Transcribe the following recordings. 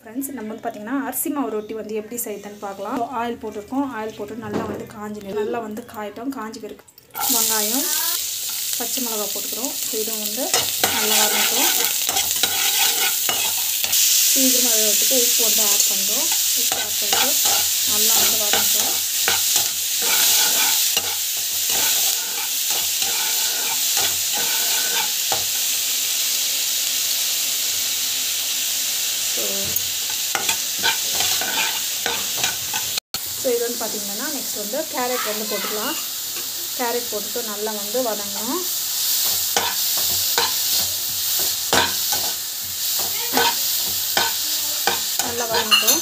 Friends நம்ம வந்து பாத்தீங்கன்னா அரிசி மாவு ரொட்டி வந்து எப்படி செய்யறதுன்னு பார்க்கலாம். ஆயில் போட்டுறோம். ஆயில் போட்டு நல்லா வந்து காயட்டும். காஞ்சி பிறகு வெங்காயம் பச்சை மிளகாய் போட்டுறோம். இது வந்து நல்லா வதங்கட்டும். சீக்கிரமா வதக்கிறதுக்கு உப்பு வந்து ஆட் பண்றோம். உப்பு ஆட் பண்ணிட்டு நல்லா வந்து வதங்கட்டும். So இது வந்து பாத்தீங்கன்னா நெக்ஸ்ட் வந்து கேரட் வந்து போட்டுக்கலாம். கேரட் போட்டுட்டு நல்லா வந்து வதங்கணும். நல்லா வதங்கட்டும்.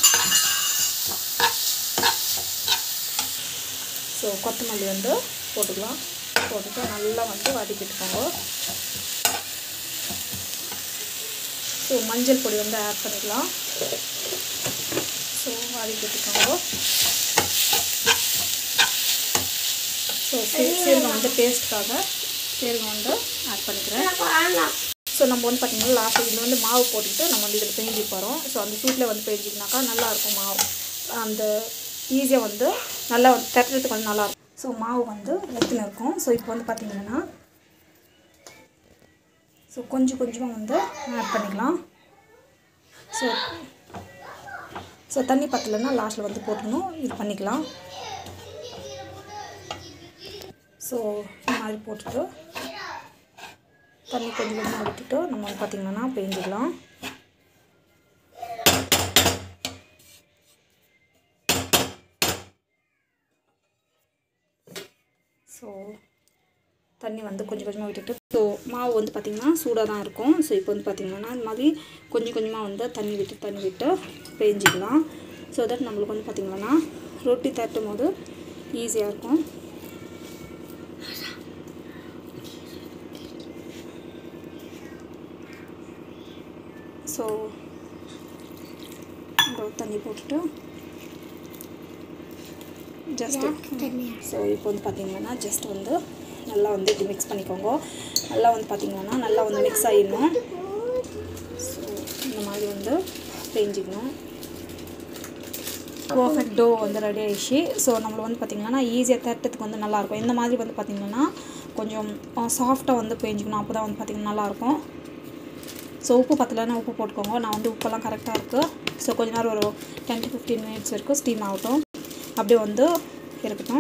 ஸோ கொத்தமல்லி வந்து போட்டுக்கலாம். போட்டுட்டு நல்லா வந்து வதக்கிட்டுக்கோங்க. ஸோ மஞ்சள் பொடி வந்து ஆட் பண்ணிக்கலாம். ஸோ வதக்கிட்டுக்கோங்க. ஸோ சீரகம் வந்து டேஸ்ட்டுக்காக சீரகம் வந்து ஆட் பண்ணிக்கிறேன். ஸோ நம்ம வந்து பார்த்திங்கன்னா லாஸ்ட் இதில் வந்து மாவு போட்டுக்கிட்டு நம்ம வந்து இதில் பேஞ்சி போகிறோம். ஸோ அந்த சூட்டில் வந்து பேஞ்சிக்கினாக்கா நல்லாயிருக்கும் மாவு. அந்த ஈஸியாக வந்து நல்லா தட்டுறதுக்கு வந்து நல்லாயிருக்கும். ஸோ மாவு வந்து எடுத்துன்னு இருக்கும். ஸோ இப்போ வந்து பார்த்திங்கன்னா ஸோ கொஞ்சமாக வந்து ஆட் பண்ணிக்கலாம். ஸோ தண்ணி பத்தலைன்னா லாஸ்ட்டில் வந்து போட்டுக்கணும். இது பண்ணிக்கலாம். ஸோ இந்த மாதிரி போட்டுட்டு தண்ணி கொஞ்சமாக விட்டுட்டு நம்ம வந்து பார்த்திங்கன்னா பேஞ்சிக்கலாம். ஸோ தண்ணி வந்து கொஞ்சமாக விட்டுட்டு ஸோ மாவு வந்து பார்த்திங்கன்னா சூடாக தான் இருக்கும். ஸோ இப்போ வந்து பார்த்திங்கன்னா இந்த மாதிரி கொஞ்சமாக வந்து தண்ணி விட்டு பேஞ்சிக்கலாம். ஸோ தட் நம்மளுக்கு வந்து பார்த்திங்கன்னா ரொட்டி தட்டும் போது ஈஸியாக இருக்கும். ஸோ தண்ணி போட்டுட்டு ஜஸ்ட்டு ஸோ இப்போ வந்து பார்த்திங்கன்னா ஜஸ்ட் வந்து நல்லா வந்து இது மிக்ஸ் பண்ணிக்கோங்க. நல்லா வந்து பார்த்திங்கன்னா நல்லா வந்து மிக்ஸ் ஆகிடணும். ஸோ இந்த மாதிரி வந்து பேஞ்சிக்கணும். பர்ஃபெக்ட் டோ வந்து ரெடி ஆகிடுச்சு. ஸோ நம்மளுக்கு வந்து பார்த்திங்கன்னா ஈஸியாக தட்டுறதுக்கு வந்து நல்லாயிருக்கும். இந்த மாதிரி வந்து பார்த்திங்கன்னா கொஞ்சம் சாஃப்டாக வந்து பேஞ்சிக்கணும். அப்போ தான் வந்து பார்த்திங்கன்னா நல்லாயிருக்கும். ஸோ உப்பு பத்தலைன்னா உப்பு போட்டுக்கோங்க. நான் வந்து உப்பெல்லாம் கரெக்டாக இருக்குது. ஸோ கொஞ்ச நேரம் ஒரு 10 to 15 minutes வரைக்கும் ஸ்டீம் ஆகட்டும். அப்படியே வந்து இருக்கட்டும்.